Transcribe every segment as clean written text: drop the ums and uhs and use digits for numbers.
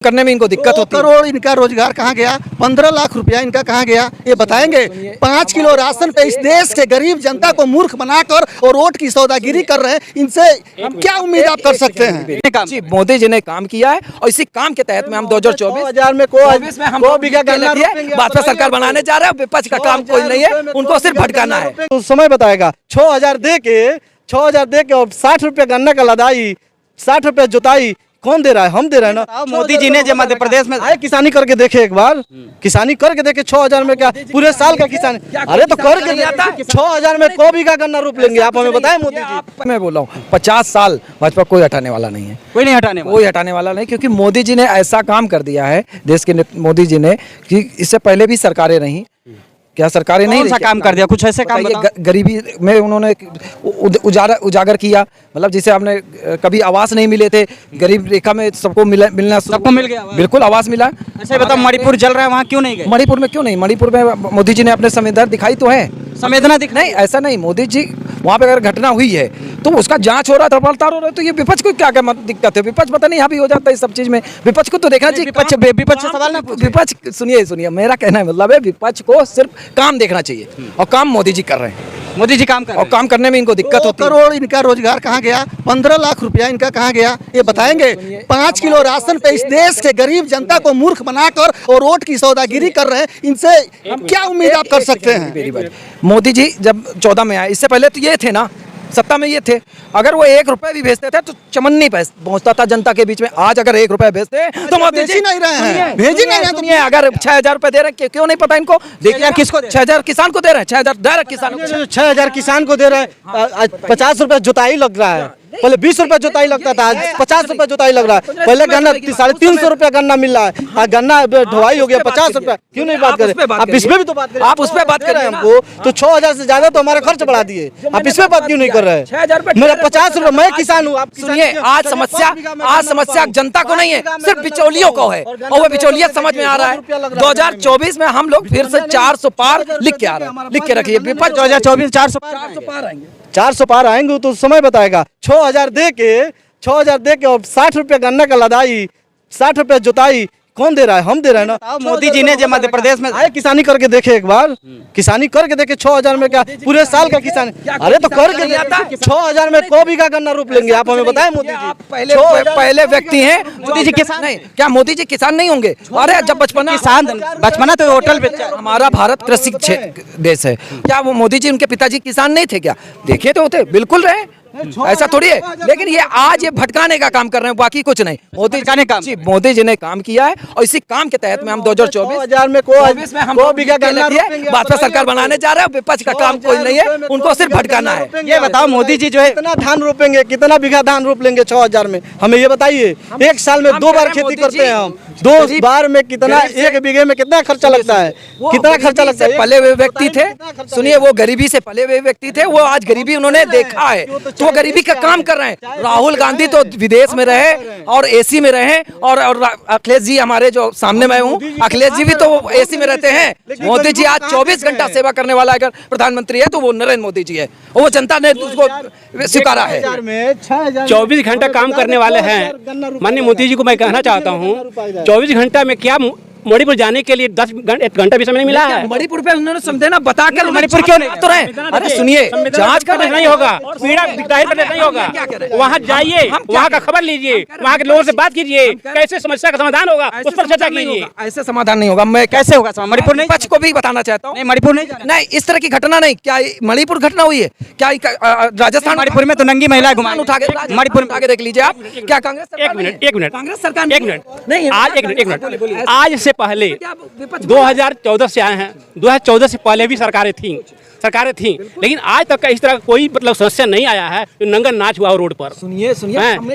करने में इनको दिक्कत होती है। करोड़ इनका रोजगार कहाँ गया, 15 लाख रुपया इनका कहाँ गया, ये बताएंगे। 5 किलो राशन पे इस देश के गरीब जनता को मूर्ख बनाकर और वोट की सौदागिरी कर रहे हैं, इनसे क्या उम्मीद आप कर सकते हैं। जी, मोदी जी ने काम किया है और इसी काम के तहत में हम 2024 में को बीघा गन्ना भाजपा सरकार बनाने जा रहे हैं। विपक्ष का काम कोई नहीं है, उनको सिर्फ भटकाना है। तो समय बताएगा। 6,000 दे के और 60 रुपया गन्ना का लदाई, 60 रुपया जुताई कौन दे रहा है? हम दे रहे हैं ना। मोदी जी ने जो मध्य प्रदेश में आए किसानी करके देखे एक बार, किसानी करके देखे 6,000 में क्या पूरे साल का किसानी। अरे तो करके 6,000 में को बीघा गन्ना रोप लेंगे आप हमें बताएं मोदी जी। मैं बोल रहा हूँ 50 साल भाजपा कोई हटाने वाला नहीं है, कोई नहीं हटाने वाला नहीं, क्योंकि मोदी जी ने ऐसा काम कर दिया है देश के मोदी जी ने कि इससे पहले भी सरकारें रही, क्या सरकारें नहीं ऐसा काम कर दिया, कुछ ऐसे काम गरीबी में उन्होंने उजागर किया। मतलब जिसे आपने कभी आवास नहीं मिले थे, गरीब रेखा में सबको मिल गया, बिल्कुल आवास मिला। अच्छा बताओ, मणिपुर जल रहा है, वहाँ क्यों नहीं गए? मणिपुर में क्यों नहीं? मणिपुर में मोदी जी ने अपने संवेदना दिखाई तो है, संवेदना नहीं ऐसा नहीं। मोदी जी वहाँ पे अगर घटना हुई है तो उसका जांच हो रहा है, पड़ताल हो रहा है, तो ये विपक्ष को क्या क्या दिक्कत है? विपक्ष पता नहीं यहाँ भी हो जाता है इस सब चीज में। विपक्ष को तो देखना चाहिए। विपक्ष सवाल ना, विपक्ष सुनिए, मेरा कहना है मतलब है विपक्ष को सिर्फ काम देखना चाहिए, और काम मोदी जी कर रहे हैं। मोदी जी काम कर रहे हैं और काम करने में इनको दिक्कत होती है। करोड़ इनका रोजगार कहाँ गया, 15 लाख रुपया इनका कहाँ गया, ये बताएंगे। 5 किलो राशन पे इस देश के गरीब जनता को मूर्ख बनाकर और वोट की सौदागिरी कर रहे हैं, इनसे क्या उम्मीद आप कर सकते हैं। मोदी जी जब 14 में आए, इससे पहले तो ये थे ना, सत्ता में ये थे। अगर वो 1 रुपए भी भेजते थे तो चमन्नी पहुंचता था जनता के बीच में। आज अगर 1 रुपया भेजते हैं तो मोदी जी नहीं रहे हैं, भेज ही नहीं रहे। सुनिए, अगर 6,000 रुपए दे रहे हैं, क्यों नहीं पता इनको? देखिए किसको 6,000 किसान को दे रहे हैं, 6,000 डायरेक्ट किसान को। 6,000 किसान को दे रहे हैं। 50 रुपया जुताई लग रहा है, पहले 20 रुपया जुताई लगता था, आज 50 रुपया जुताई लग रहा है। पहले गन्ना 350 रुपया गन्ना मिल रहा है, गन्ना ढुआई हो गया 50 रुपया। क्यों नहीं बात करें? आप इसमें भी तो बात करें, आप उस पर बात करें हमको। तो 6,000 से ज्यादा तो हमारा खर्च बढ़ा दिए, आप इस पे बात क्यों नहीं कर रहे हैं? 6,000 मेरा 50 रुपया, मैं किसान हूँ। आप सुनिए, आज समस्या जनता को नहीं है, सिर्फ बिचौलियों को है, और वो बिचौलिया समझ में आ रहा है। 2024 में हम लोग फिर से 400 पार लिख के आ रहे हैं, लिख के रखिए। विपक्ष 2024 400 पार आएंगे, 400 पार आएंगे तो समय बताएगा। 6,000 दे के और 60 रुपया गन्ना का लदाई, 60 रुपया जुताई कौन दे रहा है? हम दे रहे हैं ना। मोदी जी ने जो मध्य प्रदेश में आए किसानी करके देखे एक बार, किसानी करके देखे 6,000 में क्या पूरे साल का किसान। अरे तो करके 6,000 में को बीघा गन्ना रोप लेंगे आप हमें बताएं मोदी जी। पहले व्यक्ति हैं मोदी जी किसान नहीं, क्या मोदी जी किसान नहीं होंगे? अरे जब बचपना तो होटल पे, हमारा भारत कृषि देश है, क्या वो मोदी जी उनके पिताजी किसान नहीं थे? क्या देखे तो होते, बिल्कुल रहे, ऐसा थोड़ी है। लेकिन ये आज ये भटकाने का काम कर रहे हैं, बाकी कुछ नहीं। मोदी जी ने काम किया है और इसी काम के तहत में हम 2024 में को बीघा गन्ना भाजपा सरकार बनाने जा रहे हैं। विपक्ष का काम कोई नहीं है, उनको सिर्फ भटकाना है। ये बताओ, मोदी जी जो है कितना धान रोपेंगे, कितना बीघा धान रोप लेंगे 6,000 में? हमें ये बताइए। एक साल में 2 बार खेती करते हैं हम, 2 बार में कितना, 1 बीघे में कितना खर्चा लगता है? कितना खर्चा लगता है? पले हुए व्यक्ति थे, सुनिए, वो गरीबी से पले हुए व्यक्ति थे, वो आज गरीबी उन्होंने देखा है, तो वो गरीबी का काम कर रहे हैं। राहुल गांधी तो विदेश में रहे और एसी में रहे, और अखिलेश जी हमारे जो सामने मैं हूँ, अखिलेश जी भी तो एसी में रहते हैं। मोदी जी आज 24 घंटा सेवा करने वाला अगर प्रधानमंत्री है तो वो नरेंद्र मोदी जी है, और वो जनता ने उसको स्वीकारा है। 24 घंटा काम करने वाले हैं माननीय मोदी जी को मैं कहना चाहता हूँ, 24 घंटा में क्या मणिपुर जाने के लिए 1 घंटा भी समय नहीं मिला है। मणिपुर पे उन्होंने समझे ना, बताकर मणिपुर क्यों नहीं तो रहे। अरे सुनिए, जांच कर नहीं होगा, पीड़ा नहीं होगा, वहाँ जाइए, वहाँ का खबर लीजिए, वहाँ के लोगों से बात कीजिए, कैसे समस्या का समाधान होगा उस पर चर्चा कीजिए। ऐसे समाधान नहीं होगा। मैं कैसे होगा मणिपुर नहीं? पक्ष को भी बताना चाहता हूँ, मणिपुर नहीं, इस तरह की घटना नहीं। क्या मणिपुर घटना हुई है? क्या राजस्थान मणिपुर में तो नंगी महिला उठा के मणिपुर में आगे देख लीजिए आप। क्या कांग्रेस? एक मिनट कांग्रेस सरकार नहीं, आज से पहले 2014 से आए हैं, 2014 से पहले भी सरकारें थीं, लेकिन आज तक इस तरह कोई मतलब समस्या नहीं आया है जो नंगा नाच हुआ रोड पर। सुनिए,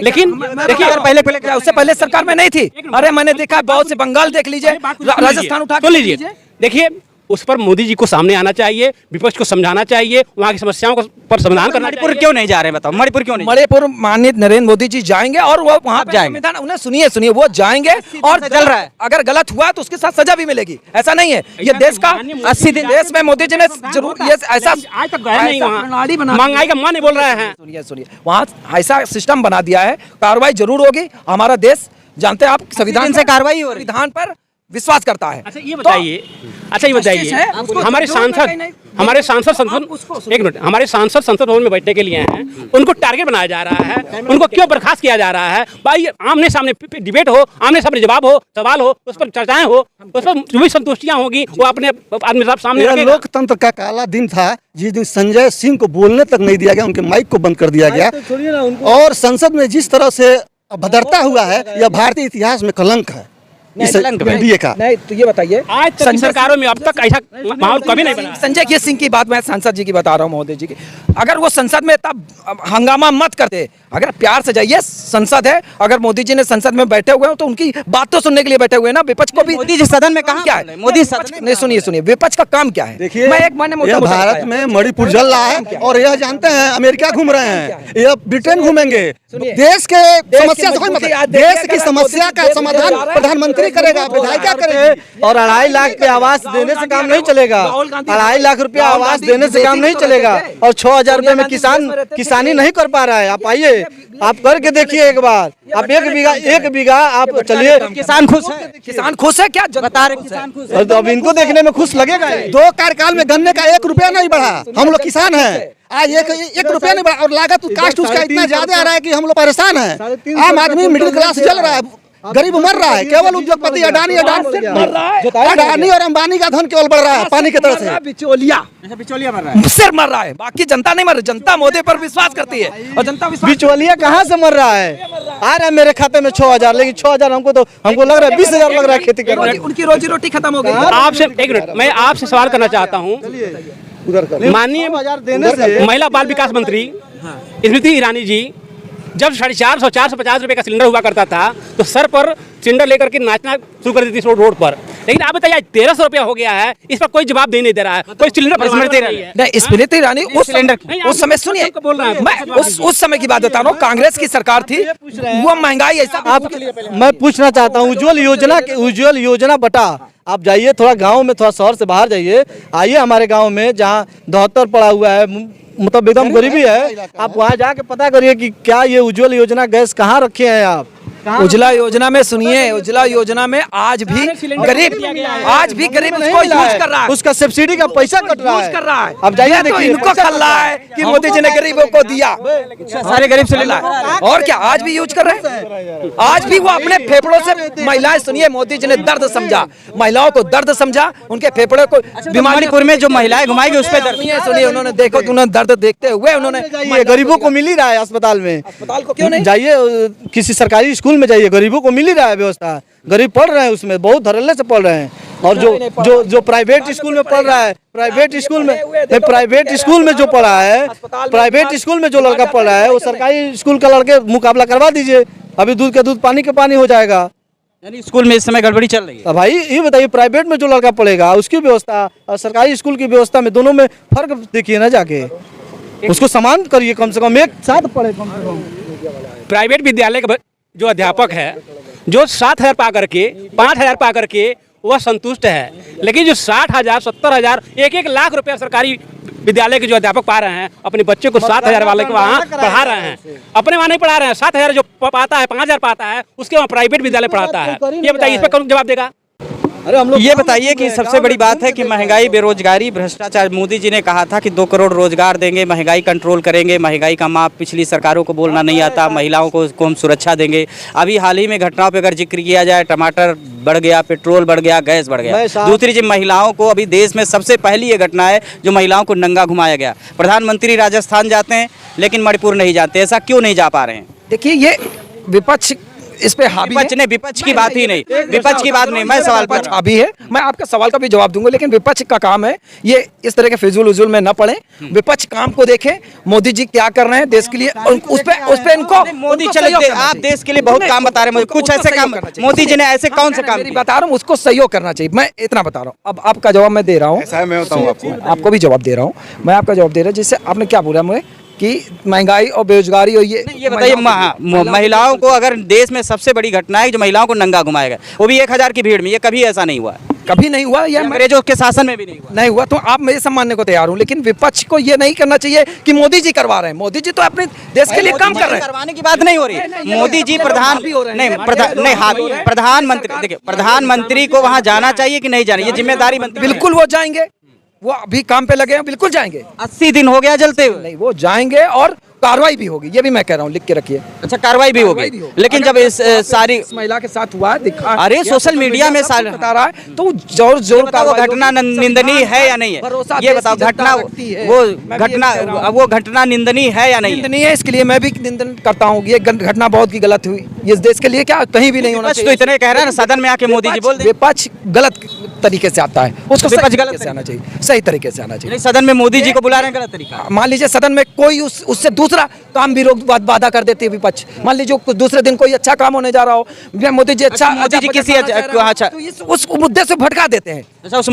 लेकिन देखिए, पहले क्या उससे पहले सरकार में नहीं थी? अरे मैंने देखा बहुत से, बंगाल देख लीजिए, राजस्थान उठा के लीजिए। देखिए, उस पर मोदी जी को सामने आना चाहिए, विपक्ष को समझाना चाहिए, वहाँ की समस्याओं पर समाधान करना। मणिपुर क्यों नहीं जा रहे हैं बताओ? मणिपुर क्यों नहीं? मणिपुर माननीय नरेंद्र मोदी जी जाएंगे और वो वहाँ जाएंगे, उन्हें सुनिए, वो जाएंगे और चल रहा है, अगर गलत हुआ तो उसके साथ सजा भी मिलेगी। ऐसा नहीं है, ये देश का 80 दिन देश में मोदी जी ने जरूर ये ऐसा आज तक गए नहीं, महंगाई का मान नहीं बोल रहे हैं। सुनिए, वहाँ ऐसा सिस्टम बना दिया है, कार्रवाई जरूर होगी। हमारा देश जानते हैं आप संविधान से कार्रवाई हो रही है। संविधान पर विश्वास करता है। अच्छा ये बताइए, हमारे सांसद संसद एक मिनट, हमारे सांसद संसद भवन में बैठने के लिए हैं, उनको टारगेट बनाया जा रहा है, उनको क्यों बर्खास्त किया जा रहा है? भाई आमने सामने डिबेट हो, आमने सामने जवाब हो, सवाल हो, उस पर चर्चाएं हो, उस पर जो भी संतुष्टियां होगी वो अपने आदमी सामने रखेगा। लोकतंत्र का काला दिन था जिस दिन संजय सिंह को बोलने तक नहीं दिया गया, उनके माइक को बंद कर दिया गया, और संसद में जिस तरह से अभद्रता हुआ है यह भारतीय इतिहास में कलंक है एनडीए का। नहीं तो ये बताइए, आज तक सरकारों में अब तक ऐसा माहौल कभी नहीं बना। संजय सिंह की बात मैं सांसद जी की बता रहा हूँ, महोदय जी की, अगर वो संसद में तब हंगामा मत करते, अगर प्यार से जाइए, संसद है, अगर मोदी जी ने संसद में बैठे हुए हो तो उनकी बात तो सुनने के लिए बैठे हुए हैं ना। विपक्ष को भी मोदी जी सदन में कहाँ क्या है? मोदी सदन नहीं, सुनिए विपक्ष का काम क्या है? देखिए, मैं एक माने यह भारत में मणिपुर जल रहा है और यह जानते हैं अमेरिका घूम रहे हैं, यह ब्रिटेन घूमेंगे। देश के समस्या से कोई मतलब, देश की समस्या का समाधान प्रधानमंत्री करेगा, विधायिका करेगी। और 2.5 लाख के आवास देने से काम नहीं चलेगा, 2.5 लाख रुपया आवास देने से काम नहीं चलेगा, और 6,000 रुपए में किसानी नहीं कर पा रहा है। आप आइए, आप करके देखिए एक बार, आप एक बीघा आप चलिए। किसान खुश है, किसान खुश है क्या? बता रहे किसान खुश है। और तो अब इनको देखने में खुश लगेगा। 2 कार्यकाल में गन्ने का 1 रुपया नहीं बढ़ा, हम लोग किसान हैं, आज एक रुपया नहीं बढ़ा, और लागत कास्ट उसका इतना ज्यादा आ रहा है कि हम लोग परेशान हैं। आम आदमी मिडिल क्लास जल रहा है, गरीब मर रहा है। केवल उद्योगपति अडानी और अंबानी का धन केवल बढ़ रहा है पानी की तरह से। बिचौलिया बिचौलिया मर रहा है, सिर मर रहा है, बाकी जनता नहीं मर रही। जनता मोदी पर विश्वास करती है और जनता बिचौलिया कहाँ से मर रहा है? आ रहा है मेरे खाते में 6,000, लेकिन 6,000 हमको लग रहा है 20,000 लग रहा है खेती करने। उनकी रोजी रोटी खत्म हो गई। आपसे एक मिनट, मैं आपसे सवाल करना चाहता हूँ। माननीय महिला बाल विकास मंत्री स्मृति ईरानी जी जब 450 रुपए का सिलेंडर हुआ करता था तो सर पर सिलेंडर लेकर के नाचना शुरू कर देती थी रोड पर, लेकिन आप बताइए 1,300 रुपया हो गया है, इस पर कोई जवाब नहीं दे रहा है, कोई सिलेंडर स्मृति ईरानी उस समय, सुनिए मैं उस समय की बात बता रहा हूँ, कांग्रेस की सरकार थी, वो महंगाई ऐसा। आप मैं पूछना चाहता हूँ, उज्ज्वल योजना बटा, आप जाइए थोड़ा गांव में, थोड़ा शहर से बाहर जाइए, आइए हमारे गांव में जहाँ 72 पड़ा हुआ है, मतलब एकदम गरीबी है, आप वहाँ जाके पता करिए कि क्या ये उज्ज्वल योजना गैस कहाँ रखे हैं आप। उज्ज्वला योजना में सुनिए, उज्ज्वला योजना में आज भी गरीब उसको यूज कर रहा है, उसका सब्सिडी का पैसा कट रहा है। अब जाइए तो इनको खल रहा है कि मोदी जी ने गरीबों को दिया, सारे गरीब से ले और क्या आज भी यूज कर रहे हैं। आज भी वो अपने फेफड़ों से, महिलाएं सुनिए, मोदी जी ने दर्द समझा, महिलाओं को दर्द समझा, उनके फेफड़ों को बीमारी। मणिपुर में जो महिलाएं घुमाएगी उस पर सुनिए, उन्होंने देखो, उन्होंने दर्द देखते हुए उन्होंने गरीबों को मिल ही रहा है अस्पताल में, अस्पताल को क्यों नहीं जाइए, किसी सरकारी स्कूल में जाइए, गरीबों को मिल ही रहा है व्यवस्था, गरीब पढ़ रहे हैं उसमें, बहुत धड़ल्ले से पढ़ रहे हैं। और जो प्राइवेट स्कूल में पढ़ रहा है, प्राइवेट स्कूल में जो पढ़ा है, प्राइवेट स्कूल में जो लड़का पढ़ रहा है, वो सरकारी स्कूल का लड़के मुकाबला करवा दीजिए, अभी दूध का दूध पानी के पानी हो जाएगा। यानी स्कूल में इस समय गड़बड़ी चल रही है। भाई ये बताइए, प्राइवेट में जो लड़का पढ़ेगा उसकी व्यवस्था और सरकारी स्कूल की व्यवस्था में, दोनों में फर्क देखिए ना, जाके उसको समान करिए, कम से कम एक साथ पढ़े। कम से कम प्राइवेट विद्यालय का जो अध्यापक है, जो 7,000 पा करके 5,000 पा करके वह संतुष्ट है, लेकिन जो 60,000 70,000 1-1 लाख रुपया सरकारी विद्यालय के जो अध्यापक पा रहे हैं, अपने बच्चे को 7,000 वाले को वहाँ पढ़ा रहे हैं, अपने वहाँ नहीं पढ़ा रहे हैं। 7,000 जो पाता है, 5,000 पाता है, उसके वहाँ प्राइवेट विद्यालय पढ़ाता है। ये बताइए, इस पर कौन जवाब देगा? अरे हम लोग ये बताइए कि सबसे बड़ी बात है कि महंगाई, बेरोजगारी, भ्रष्टाचार। मोदी जी ने कहा था कि 2 करोड़ रोजगार देंगे, महंगाई कंट्रोल करेंगे, महंगाई का माप पिछली सरकारों को बोलना नहीं आता, महिलाओं को हम सुरक्षा देंगे। अभी हाल ही में घटनाओं पर अगर जिक्र किया जाए, टमाटर बढ़ गया, पेट्रोल बढ़ गया, गैस बढ़ गया। दूसरी चीज, महिलाओं को अभी देश में सबसे पहली ये घटना है जो महिलाओं को नंगा घुमाया गया। प्रधानमंत्री राजस्थान जाते हैं लेकिन मणिपुर नहीं जाते, ऐसा क्यों नहीं जा पा रहे हैं? देखिए, ये विपक्ष इस पे हावी है। विपक्ष की बात ही नहीं, विपक्ष की बात नहीं, मैं सवाल पर हावी है। मैं आपका सवाल का भी जवाब दूंगा, लेकिन विपक्ष का काम है ये इस तरह के फिजूल उजूल में न पड़े, विपक्ष काम को देखे, मोदी जी क्या कर रहे हैं देश के लिए, उस पे इनको मोदी चले, आप देश के लिए बहुत काम बता रहे हैं, कुछ ऐसे काम मोदी जी ने ऐसे कौन से काम बता रहा हूँ, उसको सहयोग करना चाहिए। मैं इतना बता रहा हूँ, अब आपका जवाब मैं दे रहा हूँ, मैं बताऊँ आपको भी जवाब दे रहा हूँ, मैं आपका जवाब दे रहा हूँ। जिससे आपने क्या बोला मुझे कि महंगाई और बेरोजगारी, और ये बताइए, महिलाओं को, अगर देश में सबसे बड़ी घटना है जो महिलाओं को नंगा घुमाया गया, वो भी 1,000 की भीड़ में, ये कभी ऐसा नहीं हुआ है। कभी नहीं हुआ, ये अंग्रेजों के शासन में भी नहीं हुआ। नहीं हुआ, तो आप मैं सम्मानने को तैयार हूँ, लेकिन विपक्ष को ये नहीं करना चाहिए कि मोदी जी करवा रहे हैं। मोदी जी तो अपने देश के लिए काम कर रहे हैं। करवाने की बात नहीं हो रही। मोदी जी प्रधान नहीं हाँ प्रधानमंत्री, देखिए प्रधानमंत्री को वहाँ जाना चाहिए कि नहीं जाना, ये जिम्मेदारी बनती है। बिल्कुल वो जाएंगे, वो अभी काम पे लगे हैं, बिल्कुल जाएंगे। 80 दिन हो गया जलते हुए। नहीं, वो जाएंगे और कार्रवाई भी होगी, ये भी मैं कह रहा हूँ, लिख के रखिए। अच्छा, कार्रवाई भी होगी, लेकिन जब इस सारी इस महिला के साथ हुआ है, दिखा, अरे सोशल मीडिया में सब बता रहा है, तो जोर जोर वो घटना निंदनीय है या नहीं है, ये बताओ। घटना वो घटना निंदनीय है या नहीं है? निंदनीय है, इसके लिए मैं भी निंदन करता हूँ। ये घटना बहुत की गलत हुई, इस देश के लिए क्या कहीं भी नहीं होना तो चाहिए। इतने कह रहे हैं ना, सदन में आके मोदी जी बोल दें। विपक्ष गलत तरीके से आता है, उसको विपक्ष सही गलत तरीके से आना चाहिए, सही तरीके से आना चाहिए। नहीं, सदन में मोदी जी को बुला रहे हैं, गलत तरीका। मान लीजिए सदन में कोई उससे दूसरा काम भी बाधा कर देती है विपक्ष। मान लीजिए दूसरे दिन कोई अच्छा काम होने जा रहा हो, मोदी जी अच्छा मोदी जी किसी अच्छा तो उस मुद्दे से भटका देते हैं। अच्छा, उस